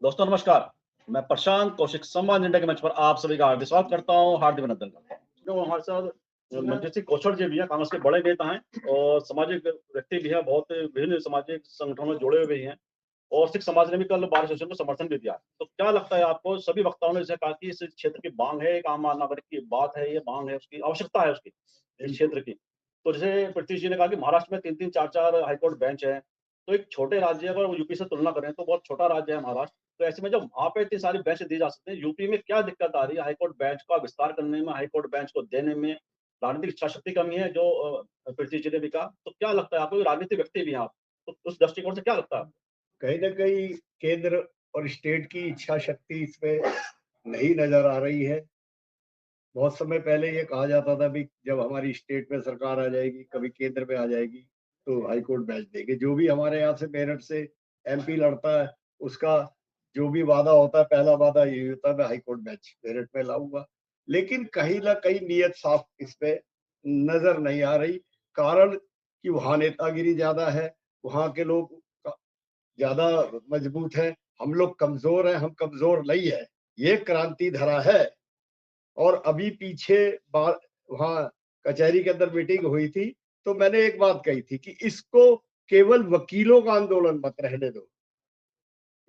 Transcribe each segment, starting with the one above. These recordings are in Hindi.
दोस्तों नमस्कार। मैं प्रशांत कौशिक सम्मान इंडिया के मंच पर आप सभी का हार्दिक स्वागत करता हूँ, हार्दिक अभिनंदन करता हूँ। जो हमारे साथ मंजीत सिंह कौशल जी भी हैं, कांग्रेस के बड़े नेता हैं और सामाजिक व्यक्ति भी हैं, बहुत विभिन्न सामाजिक संगठनों में जुड़े हुए भी हैं और सिख समाज ने भी कल बार सेशन को समर्थन भी दिया। तो क्या लगता है आपको, सभी वक्ताओं ने जैसे कहा कि इस क्षेत्र की मांग है, एक आम नागरिक की बात है, ये मांग है, उसकी आवश्यकता है उसकी, इस क्षेत्र की। तो जैसे पृथ्वी जी ने कहा कि महाराष्ट्र में 3-3, 4-4 हाईकोर्ट बेंच है, तो एक छोटे राज्य अगर यूपी से तुलना करें तो बहुत छोटा राज्य है महाराष्ट्र। तो ऐसे में जब वहाँ पे इतनी सारी बेंच दी जा सकते हैं, यूपी में क्या दिक्कत आ रही है हाईकोर्ट बेंच का विस्तार करने में, हाईकोर्ट बेंच को देने में? राजनीतिक इच्छा शक्ति कमी है जो पृथ्वी जी ने भी कहा। तो क्या लगता है आपको, राजनीतिक व्यक्ति भी हैं आप, तो उस दृष्टिकोण से क्या लगता है आपको? कहीं न कहीं केंद्र और स्टेट की इच्छा शक्ति इसमें नहीं नज़र आ रही है। बहुत समय पहले ये कहा जाता था भी जब हमारी स्टेट में सरकार आ जाएगी, कभी केंद्र में आ जाएगी, तो हाई कोर्ट बेंच देंगे। जो भी हमारे यहाँ से मेरठ से एमपी लड़ता है, उसका जो भी वादा होता है, पहला वादा यही होता है मैं हाई कोर्ट बेंच मेरठ में लाऊँगा। लेकिन कहीं न कहीं नीयत साफ इसमें नज़र नहीं आ रही। कारण कि वहाँ नेतागिरी ज़्यादा है, वहाँ के लोग क ज़्यादा मजबूत हैं, हम लोग कमज़ोर हैं, हम कमज़ोर नहीं है। ये क्रांति धरा है। और अभी पीछे बार वहाँ कचहरी के अंदर मीटिंग हुई थी, तो मैंने एक बात कही थी कि इसको केवल वकीलों का आंदोलन मत रहने दो,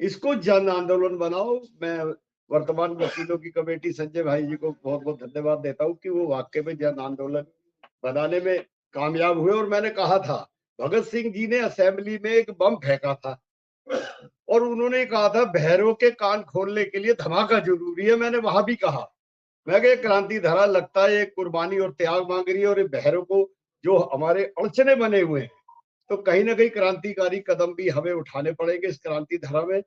इसको जन आंदोलन बनाओ। मैं वर्तमान वकीलों की कमेटी संजय भाई जी को बहुत-बहुत धन्यवाद देता हूँ कि वो वाक़ई में जन आंदोलन बनाने में कामयाब हुए। और मैंने कहा था, भगत सिंह जी ने असेंबली में एक बम फेंका था और उन्होंने कहा था बहरों के कान खोलने के लिए धमाका ज़रूरी है। मैंने वहाँ भी कहा, मैं कहा क्रांति धारा लगता है एक कुर्बानी और त्याग मांग रही है और ये बहरों को जो हमारे अड़चने बने हुए हैं, तो कहीं न कहीं क्रांतिकारी कदम भी हमें उठाने पड़ेंगे इस क्रांति धारा में।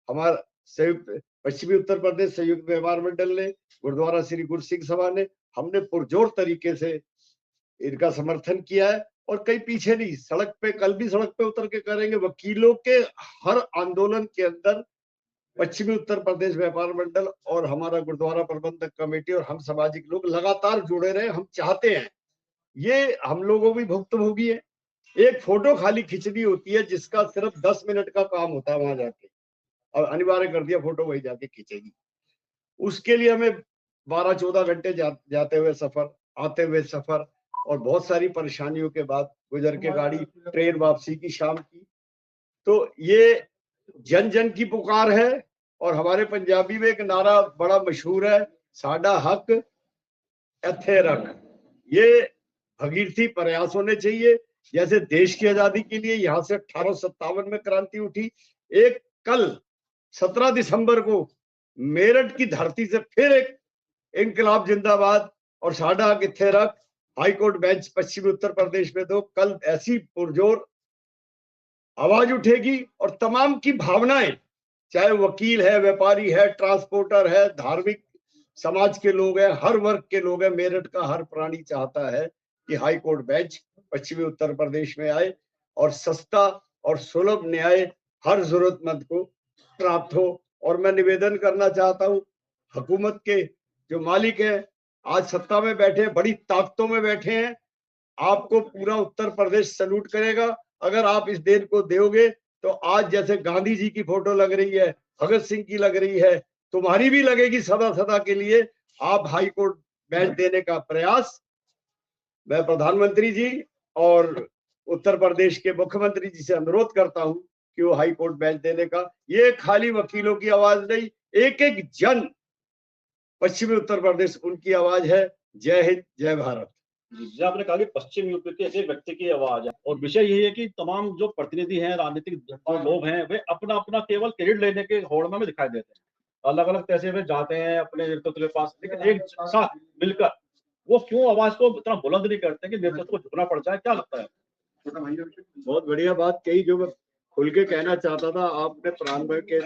हमारा संयुक्त पश्चिमी उत्तर प्रदेश संयुक्त व्यापार मंडल ने, गुरुद्वारा श्री गुरु सिंह सभा ने, हमने पुरजोर तरीके से इनका समर्थन किया है और कहीं पीछे नहीं। सड़क पे कल भी सड़क पे उतर के करेंगे। वकीलों के हर आंदोलन के अंदर पश्चिमी उत्तर प्रदेश व्यापार मंडल और हमारा गुरुद्वारा प्रबंधक कमेटी और हम सामाजिक लोग लगातार जुड़े रहे। हम चाहते हैं ये हम लोगों की भुक्तभोगी है। एक फोटो खाली खींचनी होती है जिसका सिर्फ 10 मिनट का काम होता है वहां जाके, और अनिवार्य कर दिया फोटो वही जाके खींचेगी। उसके लिए हमें 12-14 घंटे जाते हुए सफर, आते हुए सफर और बहुत सारी परेशानियों के बाद गुजर के गाड़ी, ट्रेन वापसी की शाम की। तो ये जन जन की पुकार है। और हमारे पंजाबी में एक नारा बड़ा मशहूर है, साडा हक इत्थे रख। ये भगीरथी प्रयास होने चाहिए। जैसे देश की आजादी के लिए यहाँ से 1857 में क्रांति उठी, एक कल 17 दिसंबर को मेरठ की धरती से फिर एक इनकलाब जिंदाबाद और साडा हक इत्थे रख हाईकोर्ट बेंच पश्चिमी उत्तर प्रदेश में दो। कल ऐसी पुरजोर आवाज उठेगी और तमाम की भावनाएं, चाहे वकील है, व्यापारी है, ट्रांसपोर्टर है, धार्मिक समाज के लोग हैं, हर वर्ग के लोग हैं। मेरठ का हर प्राणी चाहता है कि हाई कोर्ट बेंच पश्चिमी उत्तर प्रदेश में आए और सस्ता और सुलभ न्याय हर जरूरतमंद को प्राप्त हो। और मैं निवेदन करना चाहता हूँ, हुकूमत के जो मालिक हैं, आज सत्ता में बैठे, बड़ी ताकतों में बैठे हैं, आपको पूरा उत्तर प्रदेश सैल्यूट करेगा अगर आप इस देन को दोगे। तो आज जैसे गांधी जी की फोटो लग रही है, भगत सिंह की लग रही है, तुम्हारी भी लगेगी सदा सदा के लिए। आप हाई कोर्ट बेंच देने का प्रयास, मैं प्रधानमंत्री जी और उत्तर प्रदेश के मुख्यमंत्री जी से अनुरोध करता हूं कि वो हाई कोर्ट बेंच देने का, ये खाली वकीलों की आवाज नहीं, एक एक जन पश्चिमी उत्तर प्रदेश उनकी आवाज है। जय हिंद, जय भारत। जी, आपने कहा कि पश्चिम यूपी के एक व्यक्ति की आवाज है और विषय यही है कि तमाम जो प्रतिनिधि हैं, राजनीतिक जो लोग हैं, वे अपना अपना केवल क्रेडिट लेने के होड़ में दिखाई देते हैं। अलग अलग तहसील में जाते हैं अपने नेतृत्व के पास, लेकिन एक साथ मिलकर वो क्यों आवाज को इतना बुलंद नहीं करते कि नेतृत्व को झुकना पड़ जाए? क्या लगता है? बहुत बढ़िया बात कही, जो मैं खुल के कहना चाहता था आपने प्रारंभ के।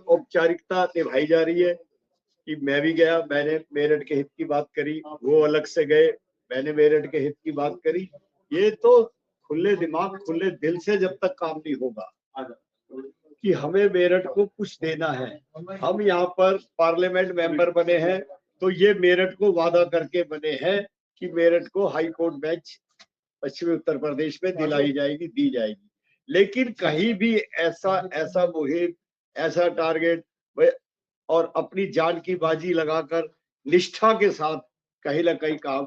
औपचारिकता निभाई जा रही है कि मैं भी गया, मैंने मेरठ के हित की बात करी, वो अलग से गए, मैंने मेरठ के हित की बात करी। ये तो खुले दिमाग खुले दिल से जब तक काम नहीं होगा कि हमें मेरठ को कुछ देना है। हम यहाँ पर पार्लियामेंट मेंबर बने हैं तो ये मेरठ को वादा करके बने हैं कि मेरठ को हाई कोर्ट बेंच पश्चिमी उत्तर प्रदेश में दिलाई जाएगी, दी जाएगी। लेकिन कहीं भी ऐसा मुहिम, ऐसा टारगेट और अपनी जान की बाजी लगाकर निष्ठा के साथ कहीं ना कहीं काम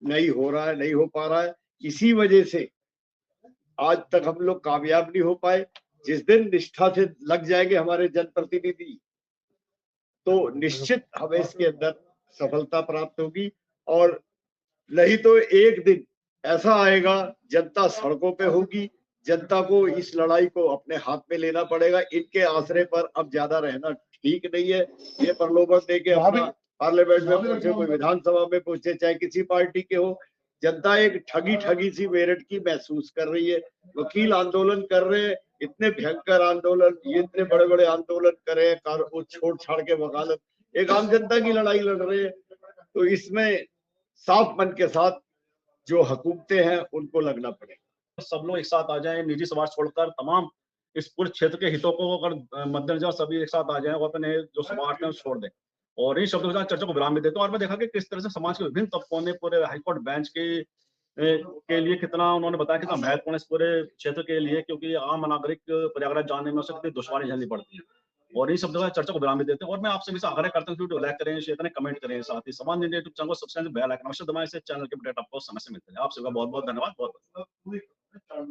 नहीं हो रहा है, नहीं हो पा रहा है। इसी वजह से आज तक हम लोग कामयाब नहीं हो पाए। जिस दिन निष्ठा से लग जाएंगे हमारे जनप्रतिनिधि, तो निश्चित हमें इसके अंदर सफलता प्राप्त होगी। और नहीं तो एक दिन ऐसा आएगा, जनता सड़कों पे होगी, जनता को इस लड़ाई को अपने हाथ में लेना पड़ेगा। इनके आसरे पर अब ज्यादा रहना ठीक नहीं है। ये प्रलोभन देके अपना पार्लियामेंट में पहुंचे, कोई विधानसभा में पहुंचे, चाहे किसी पार्टी के हो, जनता एक ठगी सी मेरठ की महसूस कर रही है। वकील आंदोलन कर रहे हैं, इतने भयंकर आंदोलन, ये इतने बड़े बड़े आंदोलन करे, वो छोड़ छाड़ के वकालत, एक आम जनता की लड़ाई लड़ रहे हैं। तो इसमें साफ मन के साथ जो हुकूमतें हैं उनको लगना पड़ेगा। सब लोग एक साथ आ जाएं, निजी स्वार्थ छोड़कर तमाम इस पूरे क्षेत्र के हितों को अगर मद्देनजर सभी एक साथ आ जाएं और अपने जो स्वार्थ है छोड़ दें और इन शब्दों के साथ चर्चा को विराम भी देते हैं। और मैं देखा कि किस तरह से समाज के विभिन्न तबकों ने पूरे हाईकोर्ट बेंच के लिए कितना उन्होंने बताया कितना महत्वपूर्ण इस पूरे क्षेत्र के लिए, क्योंकि आम नागरिक प्रयागराज जाने में उसे कितनी दुश्वारी झेलनी पड़ती है। और इन शब्दों का चर्चा को विराम भी देते हैं। और मैं आपसे भी आग्रह करता हूँ वीडियो लाइक करें, शेयर करें, कमेंट करें, साथ ही समान इंडिया यूट्यूब चैनल को सब्सक्राइब बेल आइकन अवश्य दबाएं, इस चैनल के अपडेट आपको समय से मिलते हैं। आप सबका बहुत बहुत धन्यवाद। बहुत